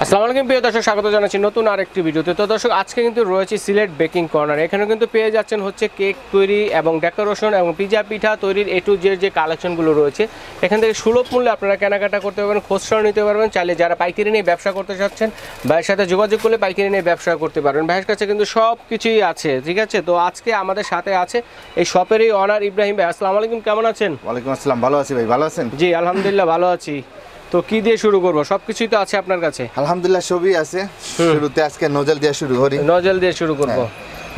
আসসালামু আলাইকুম প্রিয় দর্শক, স্বাগত জানাচ্ছি নতুন আরেকটি ভিডিওতে। তো দর্শক, আজকে কিন্তু রয়েছে সিলেট বেকিং কর্নার। এখানে কিন্তু পেয়ে যাচ্ছেন হচ্ছে কেক তৈরি এবং ডেকোরেশন এবং পিজা পিঠা তৈরির A to Z যে কালেকশনগুলো রয়েছে, এখান থেকে সুলভ মূল্যে আপনারা কেনাকাটা করতে পারবেন, খুচরাও নিতে পারবেন। চাইলে যারা পাইকারি নিয়ে ব্যবসা করতে চাচ্ছেন, ভাইয়ের সাথে যোগাযোগ করলে পাইকারি নিয়ে ব্যবসা করতে পারবেন। ভাইয়ের কাছে কিন্তু সব কিছুই আছে, ঠিক আছে। তো আজকে আমাদের সাথে আছে এই শপেরই অনার ইব্রাহিম ভাই। আসসালামু আলাইকুম, কেমন আছেন? ওয়ালাইকুম আসসালাম, ভালো আছি ভাই, ভালো আছেন? জি আলহামদুলিল্লাহ ভালো আছি। তো কি দিয়ে শুরু করবো? সবকিছুই তো আছে আপনার কাছে। আলহামদুলিল্লাহ সবই আছে। শুরুতে আজকে নজল দিয়ে শুরু করি। নজল দিয়ে শুরু করবো।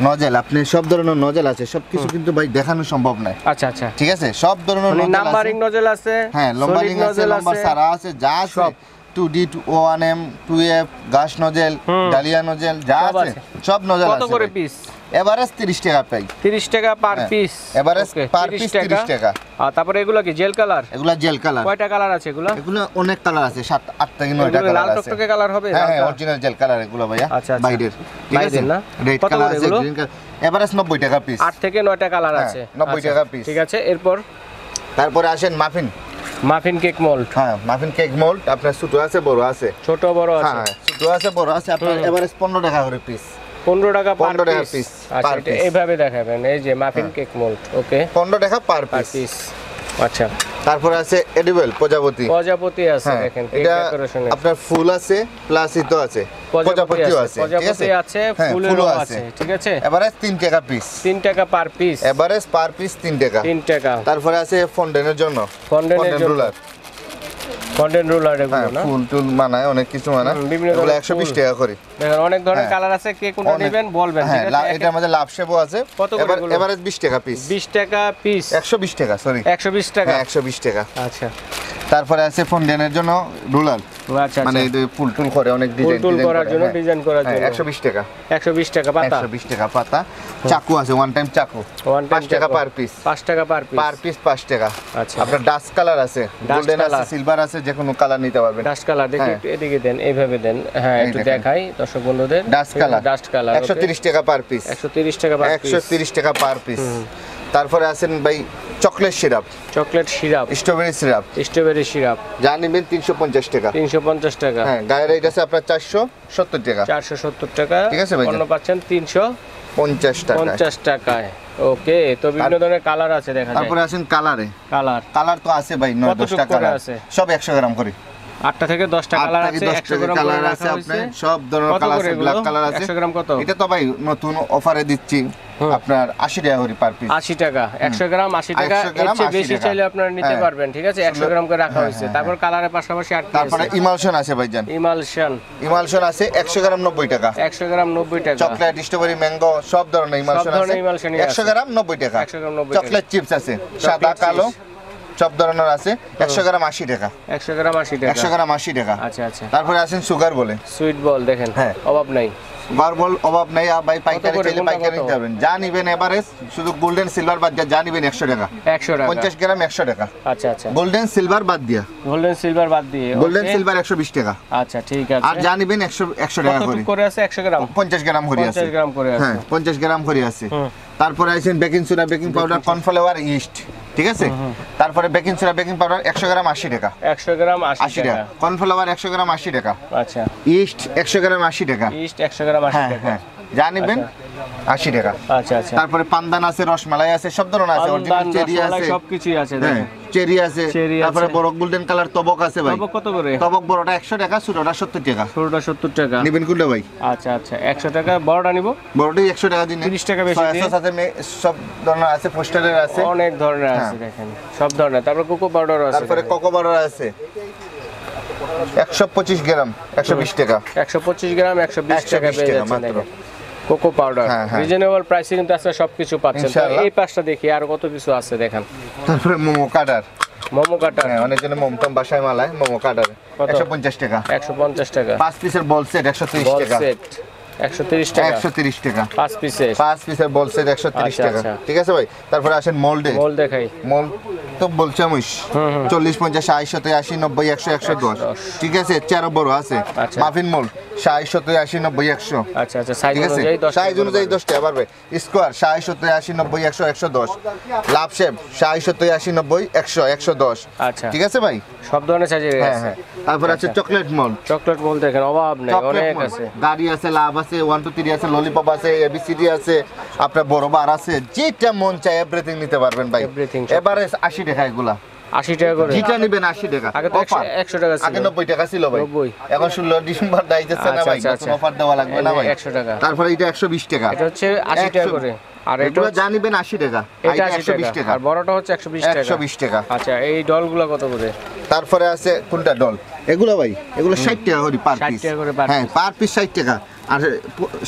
নজল, আপনি সব ধরনের নজল আছে, সবকিছু কিন্তু ভাই দেখানো সম্ভব নয়। আচ্ছা আচ্ছা, ঠিক আছে, সব ধরনের নজল আছে। নাম্বারিং নজল আছে, হ্যাঁ নাম্বারিং আছে, নাম্বার সারা আছে, যা আছে 2D 1M 2F গাশ nozzle, dahlia nozzle যা আছে সব নজল আছে। কত করে পিস? এভারেজ 30 টাকা পাই। 30 টাকা per piece. Average per piece 30 টাকা। আর তারপরে এগুলো কি জেল কালার? এগুলা জেল কালার। কয়টা কালার আছে এগুলো? এগুলো অনেক কালার আছে, 7 8 থেকে 9টা কালার আছে। লাল টকটকে কালার হবে? হ্যাঁ অরিজিনাল জেল কালার এগুলো ভাইয়া। আচ্ছা আচ্ছা, বাইরের, ঠিক আছে না? রেড কালার আছে, গ্রিন কালার। এভারেজ 90 টাকা পিস। 8 থেকে 9টা কালার আছে, 90 টাকা পিস। ঠিক আছে। এরপর তারপরে আসেন মাফিন। Muffin cake mould. হ্যাঁ মাফিন কেক মোল্ড আপনার ছোট আছে বড় আছে। ছোট বড় আছে। হ্যাঁ ছোট আছে বড় আছে, আপনার এভারেজ 15 টাকা করে পিস। 15 টাকা পার 15 টাকা পিস। আচ্ছা, এটা এইভাবে দেখাবেন, এই যে মাফিন কেক মোল্ড। ওকে, 15 টাকা পার পিস। আচ্ছা, তারপরে আছে এডিবল প্রজাপতি। প্রজাপতি আছে, দেখেন কেক এটা ডেকোরেশনে আপনার ফুল আছে প্লাস ইতো আছে, প্রজাপতিও আছে, প্রজাপতি আছে, ফুলও আছে, ঠিক আছে। এভারেজ 3 টাকা পিস। 3 টাকা per piece. Average per piece 3 টাকা। 3 টাকা। তারপরে আছে ফন্ডেনের জন্য, ফন্ডেনের রুলার। ফন্ডেন রুলার এগুলো না? ফুল টুল মানায়, অনেক কিছু মানায়। এগুলো 120 টাকা করে। দেখেন অনেক ধরনের কালার আছে, কে কোনটা নেবেন বলবেন, ঠিক আছে। এটার মধ্যে লাভ শেপও আছে। কত করে এগুলো? এভারেজ 20 টাকা পিস। 20 টাকা পিস। 120 টাকা, সরি 120 টাকা। 120 টাকা। আচ্ছা, তারপরে আছে ফন্ডেনের জন্য রুলার, আচ্ছা মানে এই ফুল টুল করে অনেক ডিজাইন টুল করার জন্য, ডিজাইন করার জন্য। 120 টাকা। 120 টাকা পাতা। 120 টাকা পাতা। চাকু আছে, ওয়ান টাইম চাকু, 5 টাকা পার পিস। 5 টাকা পার পিস। পার পিস 5 টাকা। আচ্ছা, আপনার ডাস্ট কালার আছে, গোল্ডেন আছে, সিলভার আছে, যে কোনো কালার নিতে পারবেন। ডাস্ট কালার দেখি একটু এদিকে দেন, এইভাবে দেন। হ্যাঁ একটু দেখাই দর্শক বন্ধুদের। ডাস্ট কালার 130 টাকা পার পিস। 130 টাকা পার পিস। 130 টাকা পার পিস। তারপরে আছেন ভাই chocolate syrup. Chocolate syrup, strawberry syrup. Strawberry syrup যা নেবেন 350 টাকা। 350 টাকা। হ্যাঁ গায়ের রেট আছে আপনার 470 টাকা। 470 টাকা, ঠিক আছে ভাই, পণ্য পাচ্ছেন 350 টাকায়। ওকে, তো বিভিন্ন ধরনের কালার আছে দেখা যায়। তারপরে আসেন কালারে। কালার তো আছে ভাই 9-10 টাকা আছে, সব 100 গ্রাম করে। 8টা থেকে 10টা কালার আছে, 100 গ্রাম কালার আছে, আপনার সব ধরনের কালার আছে, ব্ল্যাক কালার আছে। 100 গ্রাম কত? এটা তো ভাই নতুন অফারে দিচ্ছি আপনার 80 টাকা করে পার পিস। 80 টাকা 100 গ্রাম 80 টাকা। এর চেয়ে বেশি চাইলে আপনারা নিতে পারবেন, ঠিক আছে। 100 গ্রাম করে রাখা হয়েছে। তারপর কালারের পাশাপাশি আর তারপরে ইমালশন আছে ভাইজান। ইমালশন আছে 100 গ্রাম 90 টাকা। 100 গ্রাম 90 টাকা। চকলেট, স্ট্রবেরি, ম্যাঙ্গো সব ধরনের ইমালশন আছে। 100 গ্রাম 90 টাকা। 100 গ্রাম 90 টাকা। চকলেট চিপস আছে, সাদা কালো সব ধরনের আছে, 100 গ্রাম 80 টাকা। 100 গ্রাম 80 টাকা। 100 গ্রাম 80 টাকা। আচ্ছা আচ্ছা। তারপরে আছেন সুগার বলে, সুইট বল দেখেন, হ্যাঁ অভাব নাই। বারবল অভাব নাই, ভাই পাইকারি চাইলে পাইকারি নিতে পারবেন। যা নিবেন এভারেজ, শুধু গোল্ডেন সিলভার বাদ দিয়ে যা নিবেন 100 টাকা। 100 টাকা 50 গ্রাম 100 টাকা। আচ্ছা আচ্ছা, গোল্ডেন সিলভার বাদ দিয়া, গোল্ডেন সিলভার বাদ দিয়ে। গোল্ডেন সিলভার 120 টাকা। আচ্ছা ঠিক আছে। আর যা নিবেন 100 টাকা করে। কত করে আছে? 100 গ্রাম 50 গ্রাম করে আছে। 50 গ্রাম করে আছে, হ্যাঁ 50 গ্রাম করে আছে। তারপরে আছেন baking soda, baking powder, cornflour, east, ঠিক আছে। তারপরে বেকিং সোডা, বেকিং পাউডার 100 গ্রাম 80 টাকা। 100 গ্রাম 80 টাকা। কর্নফ্লাওয়ার 100 গ্রাম 80 টাকা। আচ্ছা, ইস্ট 100 গ্রাম 80 টাকা। ইস্ট 100 গ্রাম 80 টাকা। হ্যাঁ যা নিবেন 80 টাকা। আচ্ছা আচ্ছা। তারপরে পান্দান আছে, রসমালাই আছে, সব ধরনের আছে, অরিজিনাল চেরি আছে, সবকিছু আছে দেখেন। চেরি আছে। তারপরে বড় গোল্ডেন কালার তবক আছে ভাই। তবক কত করে? তবক বড়টা 100 টাকা, ছোটটা 70 টাকা। ছোটটা 70 টাকা। নিবেন কোনটা ভাই? আচ্ছা আচ্ছা, 100 টাকা বড়টা নিব। বড়টাই 100 টাকা দিন। 30 টাকা বেশি দিয়ে। সাথে সব ধরনের আছে, পোস্টারের আছে, অনেক ধরনের আছে দেখেন, সব ধরনের। তারপর কোকো পাউডার আছে। তারপরে কোকো পাউডার আছে 125 গ্রাম 120 টাকা। 125 গ্রাম 120 টাকা পেয়ে যাচ্ছেন দেখেন। কোকো পাউডার রিজনেবল প্রাইসে কিন্তু আছে, সবকিছু পাচ্ছেন। তো এই পাশটা দেখি আর কত কিছু আছে দেখেন। তারপরে মোমো কাটার, মোমো কাটার, হ্যাঁ অনেক জন মোমো বাসায় মালায়, মোমো কাটার 150 টাকা। 150 টাকা। 5 পিসের বল সেট 130 টাকা। বল সেট 130 টাকা। 130 টাকা 5 পিসের। 5 পিসের বল সেট 130 টাকা, ঠিক আছে ভাই। তারপরে আসেন মোল্ডে। মোল্ড দেখাই। মোল্ড তো বলছি আমি 40 50 60 70 80 90 100 110, ঠিক আছে। চেয়ার বড় আছে। Muffin mould 60 70 80 90 100। আচ্ছা আচ্ছা, সাইজ ঠিক আছে, অনুযায়ী 10 সাইজ অনুযায়ী 10 টাকা পারবে। স্কোয়ার 60 70 80 90 100 110। Love shape 60 70 80 90 100 110। আচ্ছা, ঠিক আছে ভাই, সব ধরনের সাইজের হ্যাঁ আছে। হ্যাঁ। তারপর আছে চকলেট মল। চকলেট মোল দেখেন অভাব নেই, অনেক আছে। গাড়ি আছে, লাভ আছে, 1 2 3 আছে, ললিপপ আছে, এবিসিডি আছে, আপনার বড় বার আছে, যেটা মন চায় এভরিথিং নিতে পারবেন ভাই। Everything। এবারে 80 টাকা এগুলা, 80 টাকা করে। যেটা নেবেন 80 টাকা। আগে তো 100 টাকা ছিল। আগে 90 টাকা ছিল ভাই, 90। এখন 16 ডিসেম্বর দাইতেছে না আচ্ছা, ভাই, আচ্ছা, নতুন অফার দেওয়া লাগবে না ভাই। 100 টাকা। তারপরে এটা 120 টাকা, এটা হচ্ছে 80 টাকা 100 করে। আর এটা এগুলো যা নিবেন 80 টাকা, এটা এটা 80 120 টাকা। আর বড়টা হচ্ছে 120 টাকা। 120 টাকা। আচ্ছা, এই ডলগুলো কত করে? তারপরে আছে কোনটা ডল, এগুলো ভাই এগুলো 60 টাকা করে পার 60 পিস। টাকা করে per হ্যাঁ, piece। পার পিস 60 টাকা। আর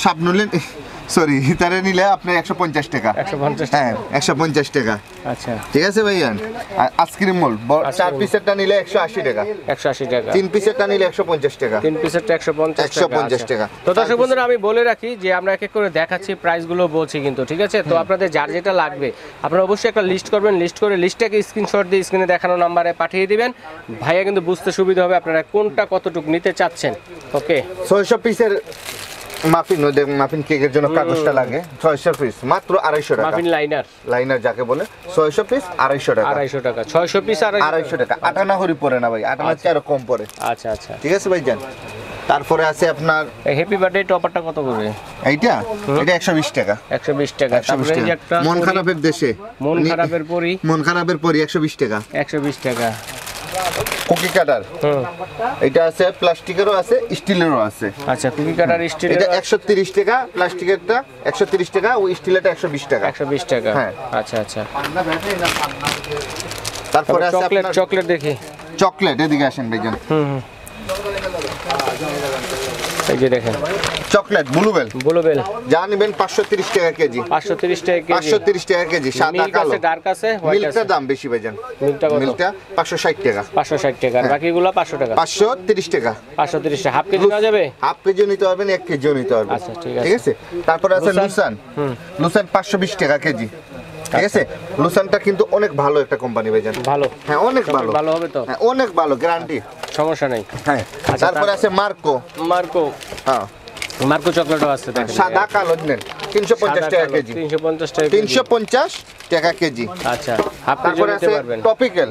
সাপ নিলেন, সরি, হিতারে নিলে আপনি 150 টাকা। 150 হ্যাঁ, 150 টাকা। আচ্ছা, ঠিক আছে ভাইয়া। আইসক্রিম মোল 4 পিসেরটা নিলে 180 টাকা, 180 টাকা। 3 পিসেরটা নিলে 150 টাকা। 3 পিসেরটা 150 টাকা। 150 টাকা। তো দর্শক বন্ধুরা, আমি বলে রাখি যে আমরা এক এক করে দেখাচ্ছি, প্রাইসগুলো বলছি কিন্তু, ঠিক আছে? তো আপনাদের যার যেটা লাগবে আপনারা অবশ্যই একটা লিস্ট করবেন, লিস্ট করে লিস্টটাকে স্ক্রিনশট দিয়ে স্ক্রিনে দেখানো নাম্বারে পাঠিয়ে দিবেন। ভাইয়া কিন্তু বুঝতে সুবিধা হবে আপনারা কোনটা কতটুকু নিতে চাচ্ছেন। ওকে, 600 পিসের মাফিন কেকের জন্য কাগজটা লাগে, 600 পিস মাত্র 250 টাকা। মাফিন লাইনার, লাইনার যাকে বলে, 600 পিস 250 টাকা। 250 টাকা, 600 পিস 250 টাকা। আটা না হরি পড়ে না ভাই, আটা না আরো কম পড়ে। আচ্ছা আচ্ছা। ঠিক আছে ভাই জান। তারপরে আছে আপনার হ্যাপি বার্থডে টপারটা কত করে? এইটা, এটা 120 টাকা। 120 টাকা। 120 তারপরে এই যে টাকা। একটা মন খারাপের দেশে, মন খারাপের পরি, মন খারাপের পরি 120 টাকা। 120 টাকা। কুকি কাটার, হুম, এটা আছে প্লাস্টিকেরও আছে, স্টিলেরও আছে। আচ্ছা, কুকি কাটার স্টিলের এটা 130 টাকা, প্লাস্টিকেরটা 130 টাকা, ওই স্টিলেরটা 120 টাকা। 120 টাকা। হ্যাঁ। আচ্ছা আচ্ছা। তারপরে আছে চকলেট, আপনার চকলেট দেখি। চকলেট, এদিকে আসেন ভাইজান। হুম হুম, এই যে দেখেন চকলেট ব্লুবেল, ব্লুবেল, যা নেবেন 530 টাকা কেজি। 530 টাকা কেজি। 530 টাকা কেজি, সাদা মিল্ক কালো। আছে, ডার্ক আছে, হোয়াইট আছে। মিল্কটার দাম বেশি ভাইজান, মিল্কটা কত? মিল্কটা 560 টাকা। 560 টাকা। আর বাকিগুলো 500 টাকা। 530 টাকা। 530 টাকা। হাফ কেজি না যাবে? হাফ কেজিও নিতে পারবেন, 1 কেজিও নিতে পারবেন। আচ্ছা, ঠিক আছে। ঠিক আছে। তারপরে আছে লুসান? লুসান, হুম। লুসান 520 টাকা কেজি। ঠিক আছে। লুসানটা কিন্তু অনেক ভালো একটা কোম্পানি ভাইজান। ভালো। হ্যাঁ, অনেক ভালো। ভালো হবে তো? হ্যাঁ, অনেক ভালো, গ্যারান্টি। সমস্যা নেই। হ্যাঁ। আচ্ছা, তারপরে আছে মার্কো। মার্কো, হ্যাঁ, মার্কো চকলেটও আছে দেখেন। সাদা কালো নেন 350 টাকা কেজি। 350 টাকা কেজি। 350 টাকা কেজি। আচ্ছা, হাফ কেজি তারপরে নিতে আছে পারবেন। টপিক্যাল,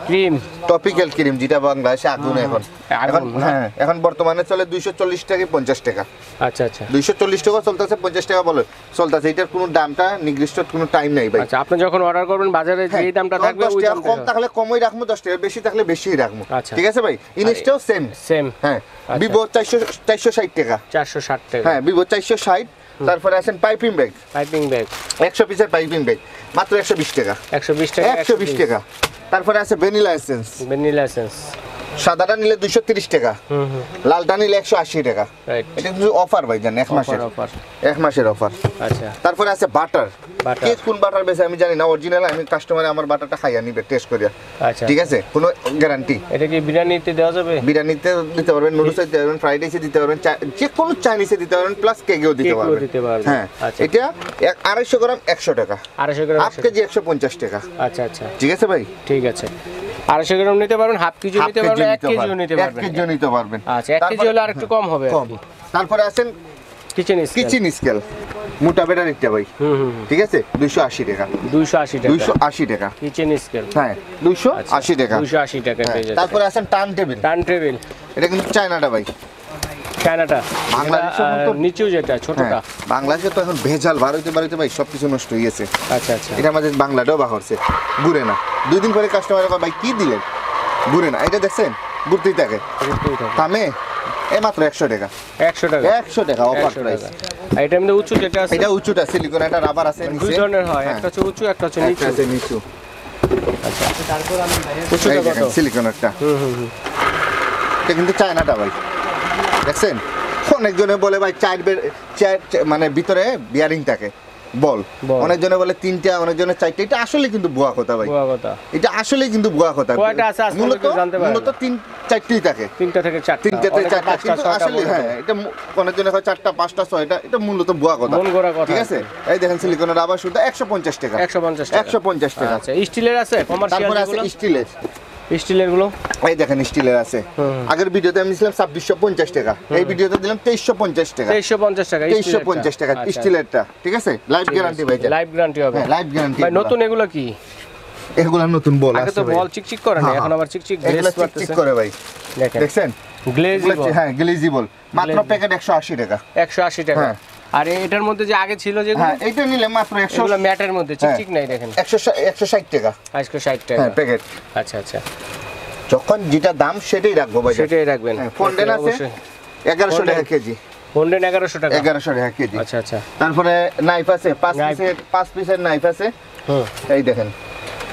ক্রিম, টপিক্যাল ক্রিম, যেটা বাংলাদেশে আগুন এখন। এখন হ্যাঁ, এখন বর্তমানে চলে 240 টাকা 50 টাকা। আচ্ছা আচ্ছা। 240 টাকা চলতেছে, 50 টাকা বলে চলতেছে। এটার কোনো দামটা নির্দিষ্ট কোনো টাইম নাই ভাই। আচ্ছা, আপনি যখন অর্ডার করবেন বাজারে যেই দামটা থাকবে 10 ওই টাকা দামটা কম থাকলে কমই রাখবো, 10 টাকা বেশি থাকলে বেশিই রাখবো। আচ্ছা। ঠিক আছে ভাই। ইনিশটাও সেম সেম। হ্যাঁ। আচ্ছা। ভিভো 460 টাকা। 460 টাকা। হ্যাঁ, ভিভো 460। তারপরে আছেন পাইপিং ব্যাগ, পাইপিং ব্যাগ 100 পিসের পাইপিং ব্যাগ মাত্র 120 টাকা। 120 টাকা। 120 টাকা। তারপরে আছে ভ্যানিলা এসেন্স, ভ্যানিলা এসেন্স। সাদাটা নিলে 230 টাকা, হুম হুম, লালটা নিলে 180 টাকা। রাইট। এটা কিন্তু অফার ভাই জান, 1 মাসের। অফার। 1 মাসের অফার। আচ্ছা, তারপরে আছে বাটার। বাটার। কে কোন বাটার বেশি আমি জানি না, অরিজিনাল আমি কাস্টমারে আমার বাটারটা খাইয়া নিবে টেস্ট করিয়া। আচ্ছা, ঠিক আছে, কোনো গ্যারান্টি। এটা কি বিরিয়ানিতে দেওয়া যাবে? বিরিয়ানিতে দিতে পারবেন, নুডলসে দিতে পারবেন, ফ্রাইড রাইসে দিতে পারবেন, যে কোনো চাইনিজে দিতে পারবেন, প্লাস কেকেও দিতে কেকেও পারবেন। দিতে পারবেন। হ্যাঁ। আচ্ছা। এটা 250 গ্রাম 100 টাকা, 250 গ্রাম হাফ কেজি 150 টাকা। আচ্ছা আচ্ছা, ঠিক আছে ভাই। ঠিক আছে। 250 গ্রাম নিতে পারবেন, হাফ কেজি হাফ নিতে পারবেন, 1 কেজিও পারবেন, নিতে 1 পারবেন। কেজিও নিতে পারবেন। আচ্ছা, 1 কেজি হলে আরেকটু কম হবে। কম। তারপরে আছেন কিচেন স্কেল। কিচেন স্কেল, মোটা বেটার একটা ভাই। হুম হুম, ঠিক আছে, 280 টাকা। 280 টাকা। 280 টাকা। Kitchen scale. হ্যাঁ, 280 টাকা। 280 টাকা হ্যাঁ। পেয়ে যাচ্ছে। তারপরে আছেন টার্ন টেবিল, টার্ন টেবিল। এটা কিন্তু চায়নাটা ভাই। চায়নাটা বাংলাদেশের মতো? নিচু যেটা ছোটটা। হ্যাঁ, বাংলাদেশে তো এখন ভেজাল বাড়িতে বাড়িতে ভাই সবকিছু নষ্ট হয়ে গেছে। আচ্ছা আচ্ছা, এটা আমাদের বাংলাটাও বাহরছে, ঘুরে না। 2 দিন পরে কাস্টমার ভাই কি দিলেন, ঘুরে না। এটা দেখছেন ঘুরতেই থাকে, থামে। এই মাত্র 100 টাকা। 100 টাকা। 100 টাকা অফার 100 প্রাইস। টাকা। আর এটা এমনি উঁচু যেটা আছে, এটা উঁচুটা সিলিকন, এটা রাবার আছে দুই নিচে। ধরনের হয়, হ্যাঁ, একটা হচ্ছে উঁচু, একটা হচ্ছে একটা নিচু। আছে নিচু। উঁচুটা এই কত? দেখেন সিলিকনেরটা। হুম হুম হুম, এটা কিন্তু চায়নাটা ভাই, দেখছেন। অনেকজনে বলে ভাই মানে ভিতরে বিয়ারিং থাকে বল, বল। অনেকজনে বলে 3টা, অনেকজনে 4টা। এটা আসলে কিন্তু বুয়া কথা ভাই, বুয়া কথা। এটা আসলে কিন্তু বুয়া কথা। কয়টা আছে আজকে মূলত কেউ জানতে পারে না। মূলত 3-4টিই থাকে, 3টা থেকে 4টা, 3টা থেকে 4টা, কিন্তু আসলে হ্যাঁ, এটা অনেকজনে হয় 4টা 5টা 6টা। এটা মূলত বুয়া কথা, মন গড়া কথা। ঠিক আছে। এই দেখেন সিলিকনের আবার শুধু 150 টাকা। 150 টাকা। 150 টাকা। আচ্ছা, স্টিলের আছে কমার্শিয়াল তারপরে আছে যেগুলো? স্টিলের, স্টিলের গুলো এই দেখেন স্টিলের আছে। আগের ভিডিওতে আমি দিছিলাম 2650 টাকা, এই ভিডিওতে দিলাম 2350 টাকা। 2350 টাকা 2350 টাকা স্টিলেরটা, ঠিক আছে? লাইফ গ্যারান্টি ভাই, লাইফ গ্যারান্টি হবে। হ্যাঁ লাইফ গ্যারান্টি। ভাই নতুন এগুলো কি? এগুলা নতুন বল আছে। আগে তো বল চিকচিক করে না, এখন আবার চিকচিক গ্লেজ করতেছে। চিকচিক করে ভাই, দেখেন দেখছেন গ্লেজিবল। হ্যাঁ গ্লেজিবল, মাত্র প্যাকেট 180 টাকা। 180 টাকা। আর এটার মধ্যে যে আগে ছিল যেগুলো, হ্যাঁ এইটা নিলে মাত্র 100। এগুলো ম্যাটের মধ্যে চিকচিক নাই, দেখেন 160 টাকা। 160 টাকা হ্যাঁ প্যাকেট। আচ্ছা আচ্ছা, যখন যেটা দাম সেটাই রাখবো ভাই, সেটাই রাখবেন। ফন্ডেন আছে 1100 টাকা কেজি। ফন্ডেন 1100 টাকা। 1100 টাকা কেজি। আচ্ছা আচ্ছা। তারপরে নাইফ আছে 5 পিসের নাইফ আছে। এই দেখেন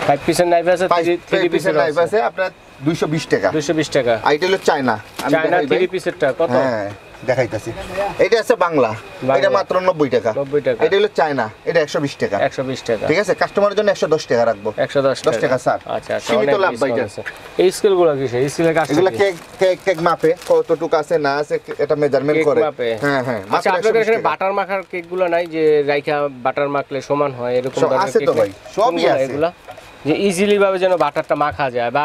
5 পিসের নাইফ আছে, 3 পিসের নাইফ আছে আপনার 220 টাকা। 220 টাকা। এইটা হলো চায়না। চায়না 3 পিসেরটা কত? হ্যাঁ দেখাইতাছি। এটা আছে বাংলা, এটা মাত্র 90 টাকা। 90 টাকা। এটা হলো চায়না, এটা 120 টাকা। 120 টাকা। ঠিক আছে, কাস্টমারের জন্য 110 টাকা রাখবো। 110 টাকা স্যার। আচ্ছা আচ্ছা, সীমিত লাভ ভাই। এই স্কেলগুলো কি? সেই স্কেলের কাজ এগুলো কেক মাপে কতটুকু আছে না আছে এটা মেজারমেন্ট করে। হ্যাঁ হ্যাঁ। আচ্ছা আপনাদের এখানে বাটার মাখার কেকগুলো নাই যে রাইখা বাটার মাখলে সমান হয় এরকম ধরনের আছে কেক? তো ভাই, সবই আছে এগুলা যে ইজিলি ভাবে যেন বাটারটা মাখা যায়, বা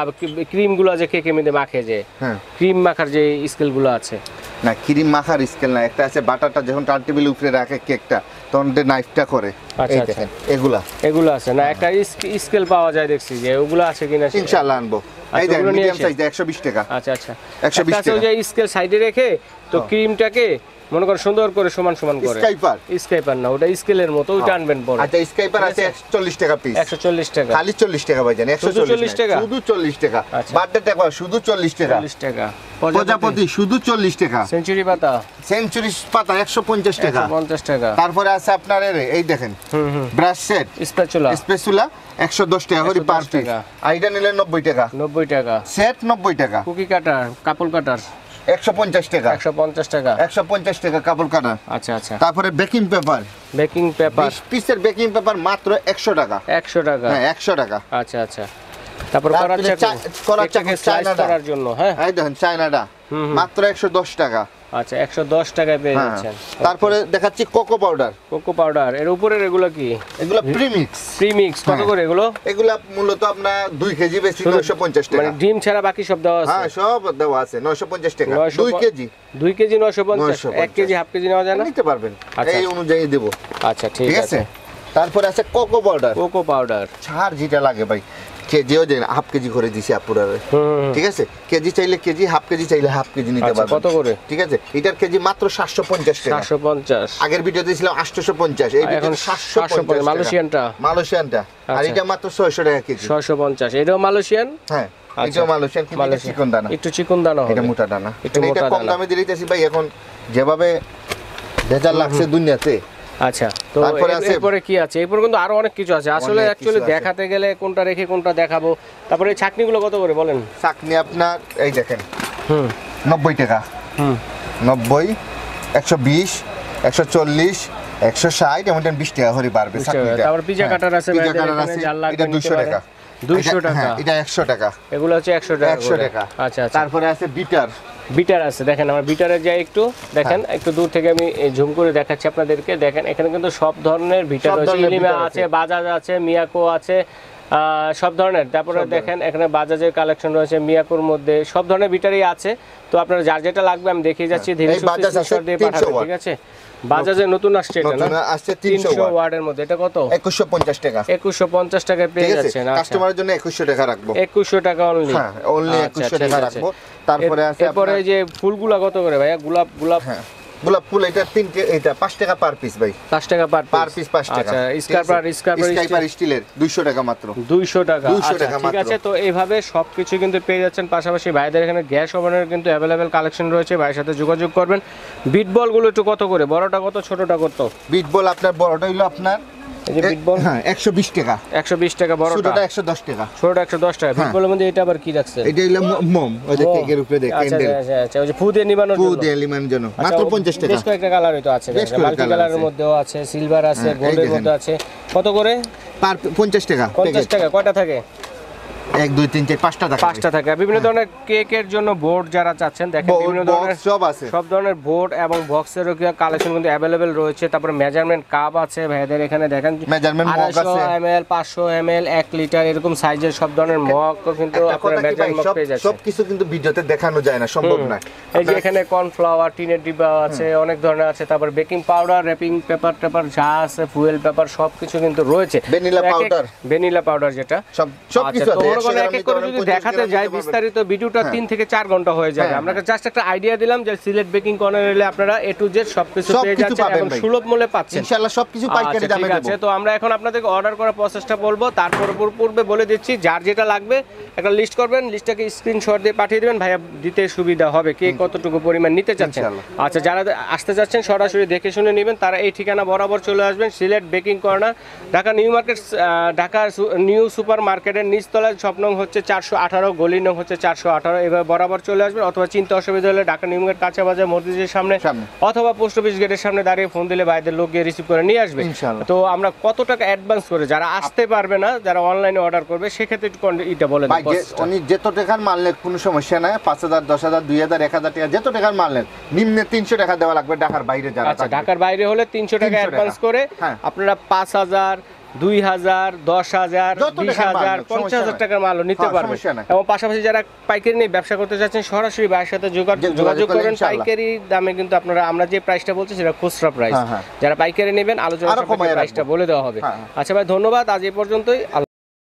ক্রিমগুলো যে কেকের মধ্যে মাখে যে, হ্যাঁ ক্রিম মাখার যে স্কেলগুলো আছে। না ক্রিম মাখার স্কেল না, একটা আছে বাটারটা যখন টার্ন টেবিল উপরে রাখে কেকটা তখন নাইফটা করে। আচ্ছা আচ্ছা, এগুলো আছে না? একটা স্কেল পাওয়া যায় দেখছি, যে ওগুলো আছে কিনা ইনশাআল্লাহ আনবো। এই দেখেন মিডিয়াম সাইজ 120 টাকা। আচ্ছা আচ্ছা, 120 টাকা। ওই যে স্কেল সাইডে রেখে তো ক্রিমটাকে মনে করেন সুন্দর করে সমান সমান করে। স্কাইপার না, ওটা স্কেলের মতো, ওটা আনবেন পরে। আচ্ছা স্কাইপার আছে 140 টাকা পিস। 140 টাকা। খালি 40 টাকা ভাই জানেন, 140 টাকা শুধু 40 টাকা। বার্থডে টাকা শুধু 40 টাকা। 40 টাকা। প্রজাপতি শুধু 40 টাকা। সেঞ্চুরি পাতা 150 টাকা। 150 টাকা। তারপরে আছে আপনার এই দেখেন ব্রাশ সেট স্প্যাচুলা 110 টাকা করে পার পিস। আইটা নিলে 90 টাকা। 90 টাকা সেট 90 টাকা। কুকি কাটার, কাপল কাটার 150 টাকা। 150 টাকা। 150 টাকা কাপড় কাটা। আচ্ছা আচ্ছা। তারপরে বেকিং পেপার 20 পিসের বেকিং পেপার মাত্র 100 টাকা। 100 টাকা। হ্যাঁ 100 টাকা। আচ্ছা আচ্ছা। তারপর করার চাকু স্লাইস করার জন্য, হ্যাঁ এই দেখেন চায়নাটা মাত্র 110 টাকা। আচ্ছা 110 টাকায় পেয়ে যাচ্ছেন। তারপরে দেখাচ্ছি কোকো পাউডার। কোকো পাউডার এর উপরের এগুলো কি? এগুলো প্রিমিক্স কত করে এগুলো? এগুলো মূলত আপনার 2 কেজি বেশি 950 টাকা। মানে ডিম ছাড়া বাকি সব দেওয়া আছে? হ্যাঁ সব দেওয়া আছে 950 টাকা। 2 কেজি 950। 1 কেজি হাফ কেজি নেওয়া যায় না? নিতে পারবেন, এই অনুযায়ী দেব। আচ্ছা ঠিক আছে। তারপরে আছে কোকো পাউডার। ছাড় যেটা লাগে ভাই, কেজিও দেন, হাফ কেজি করে দিছি আপুরা। ঠিক আছে, কেজি চাইলে কেজি, হাফ কেজি চাইলে হাফ কেজি নিতে পারবেন। কত করে? ঠিক আছে, এটার কেজি মাত্র 750 টাকা। 750। আগের ভিডিও দিয়েছিলাম 850, এই ভিডিও 750 মালয়েশিয়ানটা। আর এটা মাত্র 600 টাকা কেজি। 650। এটাও মালয়েশিয়ান? হ্যাঁ এটাও মালয়েশিয়ান, কিন্তু চিকন দানা। একটু চিকন দানা হবে, এটা মোটা দানা। এটা কম দামে দিতেছি ভাই, এখন যেভাবে ভেজাল লাগছে দুনিয়াতে। আচ্ছা, তো এরপরে কি আছে? এরপর কিন্তু আরো অনেক কিছু আছে, আসলে অ্যাকচুয়ালি দেখাতে গেলে কোনটা রেখে কোনটা দেখাবো। তারপরে এই ছাকনিগুলো কত করে বলেন? ছাকনি আপনার এই দেখেন 90 টাকা। 90, 120, 140, 160, এমন 20 টাকা করে বাড়বে ছাকনিটা। তারপর পিজা কাটার আছে, এটা 200 টাকা। 200 টাকা। এটা 100 টাকা। এগুলো হচ্ছে 100 টাকা। 100 টাকা। আচ্ছা আচ্ছা। তারপরে আছে বিটার আছে, দেখেন আমার বিটারে যাই একটু দেখেন, একটু দূর থেকে আমি জুম করে দেখাচ্ছি আপনাদেরকে। দেখেন এখানে কিন্তু সব ধরনের বিটার রয়েছে, ইলিমা আছে, বাজাজ আছে, মিয়াকো আছে, সব ধরনের। তারপরে দেখেন এখানে বাজাজের কালেকশন রয়েছে, মিয়াকোর মধ্যে সব ধরনের বিটারই আছে। তো আপনারা যার যেটা লাগবে আমি দেখিয়ে যাচ্ছি, ধীরে সুস্থে দিয়ে পাঠাবেন। ঠিক আছে, বাজাজের নতুন আসছে, এটা না আসছে 300 ওয়াটের মধ্যে। এটা কত? 2150 টাকা। 2150 টাকায় পেয়ে যাচ্ছেন। কাস্টমারের জন্য 2100 টাকা রাখবো। 2100 টাকা অনলি। হ্যাঁ অনলি 2100 টাকা রাখবো। তারপরে আছে এরপরে যে ফুলগুলা কত করে ভাইয়া? গোলাপ হ্যাঁ গোলাপ ফুল এটা 5 টাকা পার পিস ভাই। 5 টাকা পার পিস 5 টাকা। আচ্ছা স্কাইপার স্টিলের 200 টাকা মাত্র। 200 টাকা। আচ্ছা ঠিক আছে, তো এইভাবে সবকিছু কিন্তু পেয়ে যাচ্ছেন। পাশাপাশি ভাইদের এখানে গ্যাস ওভেনের কিন্তু अवेलेबल কালেকশন রয়েছে, ভাইয়ের সাথে যোগাযোগ করবেন। বিট বলগুলো একটু কত করে? বড়টা কত, ছোটটা কত? বিট বল আপনার বড়টা হলো আপনার এই যে বিট বল, হ্যাঁ 120 টাকা। 120 টাকা বড়টা, ছোটটা 110 টাকা। ছোটটা 110 টাকা। বিট বলের মধ্যে এটা আবার কি রাখছেন? এটা হলো মোম, ওই যে কেকের উপরে দেয় ক্যান্ডেল। আচ্ছা ওই যে ফু দিয়ে নিবানোর জন্য মাত্র 50 টাকা। বেশ কয়েকটা কালারই তো আছে, মাল্টি কালারের মধ্যেও আছে, সিলভার আছে, গোল্ডের মধ্যে আছে। কত করে? পার 50 টাকা। 50 টাকা। কয়টা থাকে? 1 2 3 4 5টা থাকে, 5টা থাকে। বিভিন্ন ধরনের কেকের জন্য বোর্ড যারা চাচ্ছেন দেখেন বিভিন্ন ধরনের সব আছে, সব ধরনের বোর্ড এবং বক্সেরও কালেকশন কিন্তু অ্যাভেলেবেল রয়েছে। তারপরে মেজারমেন্ট কাপ আছে ভাইদের এখানে দেখেন, মেজারমেন্ট মগ আছে 250 ml 500 ml 1 লিটার এরকম সাইজের সব ধরনের মগ কিন্তু আপনারা মেজারমেন্ট মগ পেয়ে যাচ্ছেন। সব কিছু কিন্তু ভিডিওতে দেখানো যায় না, সম্ভব না। এই যে এখানে কর্নফ্লাওয়ার টিনের ডিব্বা আছে, অনেক ধরনের আছে। তারপর বেকিং পাউডার, র্যাপিং পেপার টেপার যা আছে, ফুয়েল পেপার সবকিছু কিন্তু রয়েছে। ভ্যানিলা পাউডার যেটা সব কিছু আছে। তো এক এক করে যদি দেখাতে যাই বিস্তারিত ভিডিওটা 3 থেকে 4 ঘন্টা হয়ে যাবে। আমরা জাস্ট একটা আইডিয়া দিলাম যে সিলেট বেকিং কর্নার এলে আপনারা A to Z সবকিছু পেয়ে যাচ্ছেন এবং সুলভ মূল্যে পাচ্ছেন ইনশাআল্লাহ। সবকিছু পাইকারি দামে দেব। ঠিক আছে, তো আমরা এখন আপনাদেরকে অর্ডার করার প্রসেসটা বলবো, তারপর পূর্বে বলে দিচ্ছি যার যেটা লাগবে একটা লিস্ট করবেন, লিস্টটাকে স্ক্রিনশট দিয়ে পাঠিয়ে দিবেন, ভাইয়া দিতে সুবিধা হবে কে কতটুকু পরিমাণ নিতে চাচ্ছেন। আচ্ছা, যারা আসতে যাচ্ছেন সরাসরি দেখে শুনে নেবেন, তারা এই ঠিকানা বরাবর চলে আসবেন, Sylhet baking corner, Dhaka new market, Dhaka new super মার্কেটের নিচতলায়, শপ নং হচ্ছে 418, গলি নং হচ্ছে 418। এভাবে বরাবর চলে আসবেন, অথবা চিন্তা অসুবিধা হলে ঢাকা নিউ মার্কেট কাঁচা বাজার মসজিদের সামনে অথবা পোস্ট অফিস গেটের সামনে দাঁড়িয়ে ফোন দিলে ভাইদের লোক গিয়ে রিসিভ করে নিয়ে আসবে। তো আমরা কত টাকা অ্যাডভান্স করে, যারা আসতে পারবে না, যারা অনলাইনে অর্ডার করবে, সেক্ষেত্রে একটু এটা বলে দেন। উনি যত টাকার মাল নেন কোনো সমস্যা নাই, 5000 10000 2000 1000 টাকা যত টাকার মাল নেন, নিম্নে 300 টাকা দেওয়া লাগবে ঢাকার বাইরে যারা। আচ্ছা, ঢাকার বাইরে হলে 300 টাকা অ্যাডভান্স করে আপনারা 5000 2000 10000 20000 50000 টাকার মালও নিতে পারবেন। এবং পাশাপাশি যারা পাইকারি নিয়ে ব্যবসা করতে চাচ্ছেন সরাসরি ভাইয়ের সাথে যোগাযোগ করবেন। পাইকারি দামে কিন্তু আপনারা, আমরা যে প্রাইসটা বলছি সেটা খুচরা প্রাইস, যারা পাইকারি নেবেন আলোচনা সাপেক্ষে প্রাইসটা বলে দেওয়া হবে। আচ্ছা ভাই, ধন্যবাদ, আজ এই পর্যন্তই।